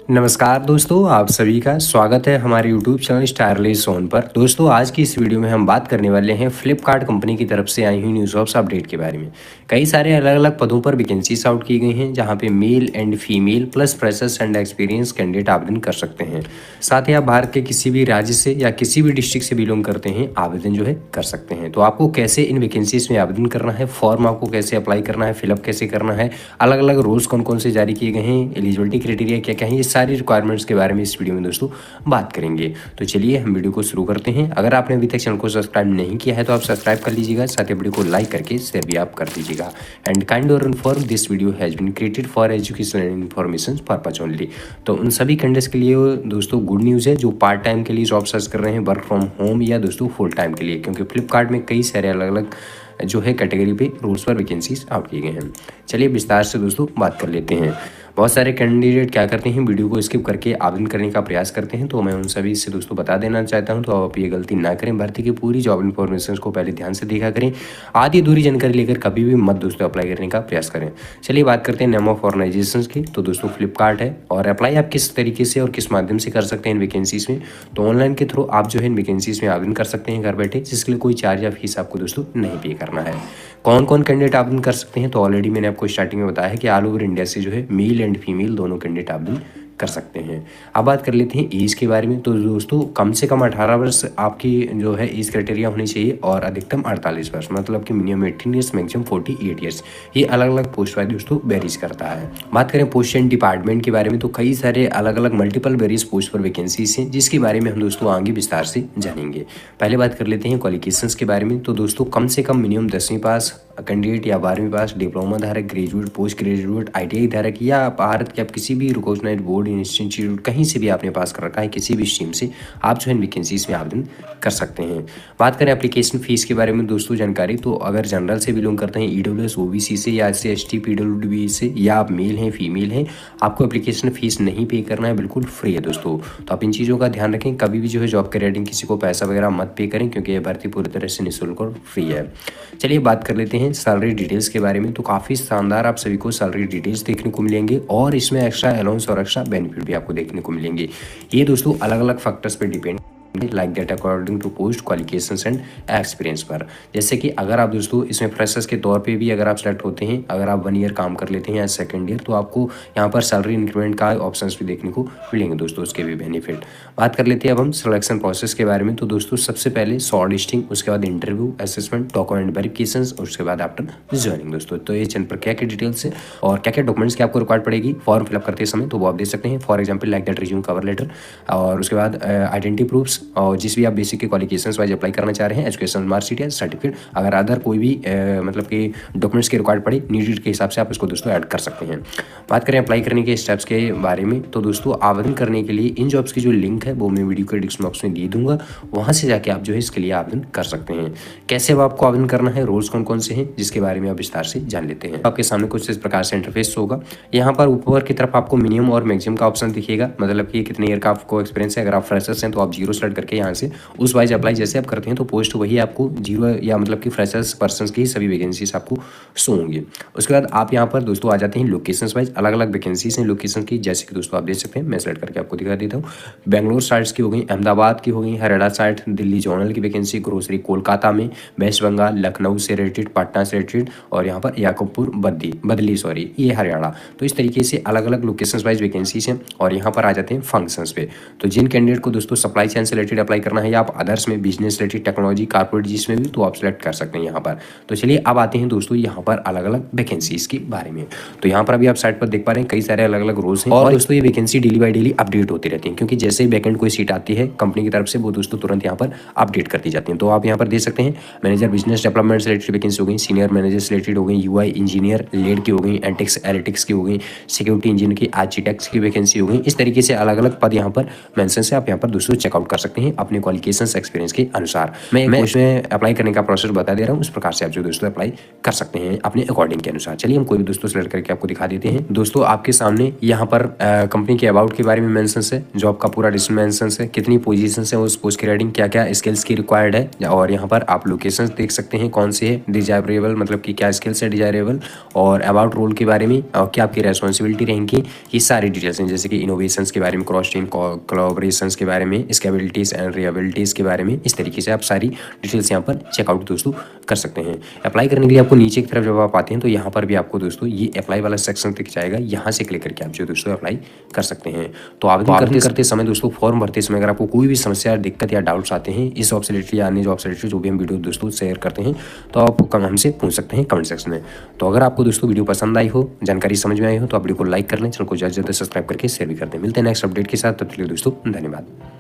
नमस्कार दोस्तों, आप सभी का स्वागत है हमारे YouTube चैनल स्टारलेस जोन पर। दोस्तों, आज की इस वीडियो में हम बात करने वाले हैं फ्लिपकार्ट कंपनी की तरफ से आई हुई न्यूज़ जॉब्स अपडेट के बारे में। कई सारे अलग अलग पदों पर वैकेंसीज आउट की गई हैं, जहां पे male and female plus freshers and experience candidate आवेदन कर सकते हैं। साथ ही आप भारत के किसी भी राज्य से या किसी भी डिस्ट्रिक्ट से बिलोंग करते हैं, आवेदन जो है कर सकते हैं। तो आपको कैसे इन वैकेंसीज में आवेदन करना है, फॉर्म आपको कैसे अप्लाई करना है, फिलअप कैसे करना है, अलग अलग रोल्स कौन कौन से जारी किए गए हैं, एलिजिबिलिटी क्राइटेरिया क्या क्या है, ये सारी रिक्वायरमेंट्स के बारे में इस वीडियो में दोस्तों बात करेंगे। तो चलिए हम वीडियो को शुरू करते हैं। अगर आपने अभी तक चैनल को सब्सक्राइब नहीं किया है तो आप सब्सक्राइब कर लीजिएगा, साथ ही वीडियो को लाइक करके शेयर भी आप कर दीजिएगा। एंड काइंड और inform this video has been created for education and information purpose only. तो उन सभी कैंडिडेट्स के लिए दोस्तों गुड न्यूज़ है जो पार्ट टाइम के लिए जॉब सर्च कर रहे हैं, वर्क फ्रॉम होम या दोस्तों फुल टाइम के लिए, क्योंकि फ्लिपकार्ट में कई सारे अलग अलग जो है कैटेगरी पे रूल्स पर वैकेंसीज आउट किए गए हैं। चलिए विस्तार से दोस्तों बात कर लेते हैं। बहुत सारे कैंडिडेट क्या करते हैं, वीडियो को स्किप करके आवेदन करने का प्रयास करते हैं, तो मैं उन सभी से दोस्तों बता देना चाहता हूं, तो आप ये गलती ना करें। भर्ती की पूरी जॉब इन्फॉर्मेशन को पहले ध्यान से देखा करें। आधी अधूरी जानकारी लेकर कभी भी मत दोस्तों अप्लाई करने का प्रयास करें। चलिए बात करते हैं नेम ऑफ ऑर्गेनाइजेशन की। तो दोस्तों फ्लिपकार्ट है, और अप्लाई आप किस तरीके से और किस माध्यम से कर सकते हैं इन वैकेंसीज में। तो ऑनलाइन के थ्रू आप जो है इन वैकेंसीज में आवेदन कर सकते हैं घर बैठे, जिसके लिए कोई चार्ज या फीस आपको दोस्तों नहीं पे करना है। कौन कौन कैंडिडेट आवेदन कर सकते हैं, तो ऑलरेडी मैंने आपको स्टार्टिंग में बताया है कि ऑल ओवर इंडिया से जो है मेल एंड फीमेल दोनों कैंडिडेट आवेदन कर सकते हैं। अब बात कर लेते हैं एज के बारे में। तो दोस्तों कम से कम 18 वर्ष आपकी जो है एज क्राइटेरिया होनी चाहिए, और अधिकतम 48 वर्ष, मतलब कि मिनिमम 18 ईयर्स, मैक्सिमम 48 ईयर्स। ये अलग अलग पोस्ट वाइज दोस्तों वेरीज करता है। बात करें पोस्ट एंड डिपार्टमेंट के बारे में, तो कई सारे अलग अलग मल्टीपल वेरियस पोस्ट पर वैकेंसीज हैं, जिसके बारे में हम दोस्तों आगे विस्तार से जानेंगे। पहले बात कर लेते हैं क्वालिफिकेशंस के बारे में। तो दोस्तों कम से कम मिनिमम 10वीं पास कैंडिडेट या 12वीं पास, डिप्लोमा धारक, ग्रेजुएट, पोस्ट ग्रेजुएट, ITI धारक, या भारत के आप किसी भी रिकॉग्नाइज्ड बोर्ड इंस्टीट्यूट कहीं से भी आपने पास कर रखा है, किसी भी स्ट्रीम से आप जो है वैकेंसीज में आवेदन कर सकते हैं। बात करें एप्लीकेशन फीस के बारे में दोस्तों जानकारी, तो अगर जनरल से बिलोंग करते हैं, EWS OBC से, या SC ST PWD से, या आप मेल हैं फीमेल हैं, आपको एप्लीकेशन फीस नहीं पे करना है, बिल्कुल फ्री है दोस्तों। तो आप इन चीज़ों का ध्यान रखें, कभी भी जो है जॉब के रिगार्डिंग किसी को पैसा वगैरह मत पे करें, क्योंकि ये भर्ती पूरी तरह से निःशुल्क और फ्री है। चलिए बात कर लेते हैं सैलरी डिटेल्स के बारे में। तो काफ़ी शानदार आप सभी को सैलरी डिटेल्स देखने को मिलेंगे, और इसमें एक्स्ट्रा अलाउंस और एक्स्ट्रा बेनिफिट भी आपको देखने को मिलेंगे। ये दोस्तों अलग अलग फैक्टर्स पे depend like that according to post qualifications and experience पर। जैसे कि अगर आप दोस्तों इसमें फ्रेशर्स के तौर पे भी अगर आप सेलेक्ट होते हैं, अगर आप 1 ईयर काम कर लेते हैं या 2nd ईयर, तो आपको यहाँ पर सैलरी इंक्रीमेंट का ऑप्शंस भी देखने को मिलेंगे दोस्तों, उसके भी बेनिफिट। बात कर लेते हैं अब हम सिलेक्शन प्रोसेस के बारे में। तो दोस्तों सबसे पहले शॉर्ट लिस्टिंग, उसके बाद इंटरव्यू, असेसमेंट, डॉक्यूमेंट वेरिफिकेशन, और उसके बाद आफ्टर ज्वाइनिंग दोस्तों। तो ये चैनल पर क्या क्या डिटेल्स है और क्या क्या डॉक्यूमेंट्स की आपको रिक्वायर्ड पड़ेगी फॉर्म फिलअप करते समय, तो वो आप देख सकते हैं। For example like that resume, cover letter, और उसके बाद आइडेंटिटी प्रूफ्स, और जिस भी आप बेसिक के क्वालिफिकेशंस वाइज अप्लाई करना चाह रहे हैं, एजुकेशन मार्कशीट या सर्टिफिकेट, अगर अदर कोई भी मतलब कि डॉक्यूमेंट्स के रिक्वायर्ड पड़े नीडेड के हिसाब से आप इसको दोस्तों ऐड कर सकते हैं। बात करें अप्लाई करने के स्टेप्स के बारे में, तो दोस्तों आवेदन करने के लिए इन जॉब्स की जो लिंक है वो मैं वीडियो के डिस्क्रिप्शन बॉक्स में दे दूंगा, वहां से जाके आप जो है इसके लिए आवेदन कर सकते हैं। कैसे अब आपको आवेदन करना है, रोल्स कौन कौन से हैं, जिसके बारे में आप विस्तार से जान लेते हैं। आपके सामने कुछ इस प्रकार से इंटरफेस होगा। यहाँ पर ऊपर की तरफ आपको मिनिमम और मैक्सिमम का ऑप्शन दिखेगा, मतलब कि कितने ईयर का आपको एक्सपीरियंस है। अगर आप फ्रेशर्स हैं तो आप 0 सेलेक्ट करके यहाँ से उस वाइज अप्लाई जैसे आप करते हैं, तो पोस्ट वही आपको 0 या मतलब कि फ्रेशर्स पर्सन्स की सभी वैकेंसीज आपको शो होंगी। उसके बाद आप यहाँ पर दोस्तों आ जाते हैं लोकेशंस वाइज, अलग अलग वैकेंसीज हैं लोकेशन की, जैसे कि दोस्तों आप देख सकते हैं, मैं सेलेक्ट करके आपको दिखा देता हूँ। बेंगलोर साइड्स की हो गई, अहमदाबाद की हो गई, हरियाणा साइड, दिल्ली जोनल की वैकेंसी, ग्रोसरी कोलकाता में, वेस्ट बंगाल, लखनऊ से रिलेटेड, पटना से रिलेटेड, और यहाँ पर याकूबपुर बदली ये हरियाणा। तो इस तरीके से अलग अलग लोकेशन वाइज वैकेंसीज हैं। और यहाँ पर आ जाते हैं फंक्शंस पे। तो जिन कैंडिडेट को दोस्तों सप्लाई चेन से रिलेटेड अप्लाई करना है, या आप अदर्स में बिजनेस रिलेटेड, टेक्नोलॉजी, कारपोरेट, जिसमें भी, तो आप सेलेक्ट कर सकते हैं यहाँ पर। तो चलिए अब आते हैं दोस्तों यहाँ पर अलग अलग वैकेंसीज के बारे में। तो यहाँ पर अभी आप साइट पर देख पा रहे हैं कई सारे अलग अलग रोल्स हैं, और दोस्तों ये vacancy daily by daily update होती रहती है, क्योंकि जैसे ही वैकेंट कोई सीट आती है कंपनी की तरफ से, वो दोस्तों तुरंत यहाँ पर अपडेट कर दी जाती है। तो आप यहाँ पर देख सकते हैं मैनेजर बिजनेस डेवलपमेंट से रिलेटेड वैकेंसी हो गई, सीनियर मैनेजर से रिलेटेड हो गई, UI इंजीनियर लेड की हो गई, एंटिक्स एलिटिक्स की हो गई, सिक्योरिटी इंजीनियर की, आर्किटेक्ट्स की वैकेंसी हो गई। इस तरीके से अलग अलग पद यहाँ पर मेंशन से आप यहाँ पर दोस्तों चेकआउट कर सकते सकते हैं अपने क्वालिफिकेशंस एक्सपीरियंस के अनुसार। मैं इसमें अप्लाई करने का प्रोसेस बता दे रहा हूँ, उस प्रकार से आप जो दोस्तों अप्लाई कर सकते हैं अपने अकॉर्डिंग के अनुसार। चलिए हम कोई भी दोस्तों सेलेक्ट करके आपको दिखा देते हैं। दोस्तों आपके सामने यहाँ पर कंपनी के अबाउट के बारे में मेंशन है, जॉब का पूरा डिस्क्रिप्शन मेंशन है, कितनी पोजीशन है, उस पोस्ट की रेटिंग क्या क्या स्किल्स की रिक्वायर्ड है, और यहाँ पर आप लोकेशन देख सकते हैं कौन सी है, डिजायरेबल मतलब कि क्या स्किल्स है डिजायरेबल, और अबाउट रोल के बारे में और क्या आपकी रेस्पॉन्सिबिलिटी रहेंगी, ये सारी डिटेल्स हैं। जैसे कि इनोवेशंस के बारे में, क्रॉस टीम कोलैबोरेशंस के बारे में, स्केबिलिटीज एंड रिएबिलिटीज के बारे में, इस तरीके से आप सारी डिटेल्स यहाँ पर चेकआउट दोस्तों कर सकते हैं। अप्लाई करने के लिए आपको नीचे की तरफ जब आप आते हैं तो यहाँ पर भी आपको दोस्तों ये अप्लाई वाला सेक्शन दिख जाएगा, यहाँ से क्लिक करके आप जो दोस्तों अप्लाई कर सकते हैं। तो आवेदन करते समय दोस्तों, फॉर्म भरते समय अगर आपको कोई भी समस्या, दिक्कत या डाउट्स आते हैं इस जॉब से रिलेटेड या अन्य जॉब से रिलेटेड जो भी हम वीडियो दोस्तों शेयर करते हैं, तो आप हमसे पूछ सकते हैं कमेंट सेक्शन में। तो अगर आपको दोस्तों वीडियो पसंद आई हो, जानकारी समझ में आई हो, तो आप वीडियो को लाइक कर लें, चैनल को ज़्यादा से ज़्यादा सब्सक्राइब करके शेयर भी कर दें। मिलते हैं नेक्स्ट अपडेट के साथ, तब तक के लिए दोस्तों धन्यवाद।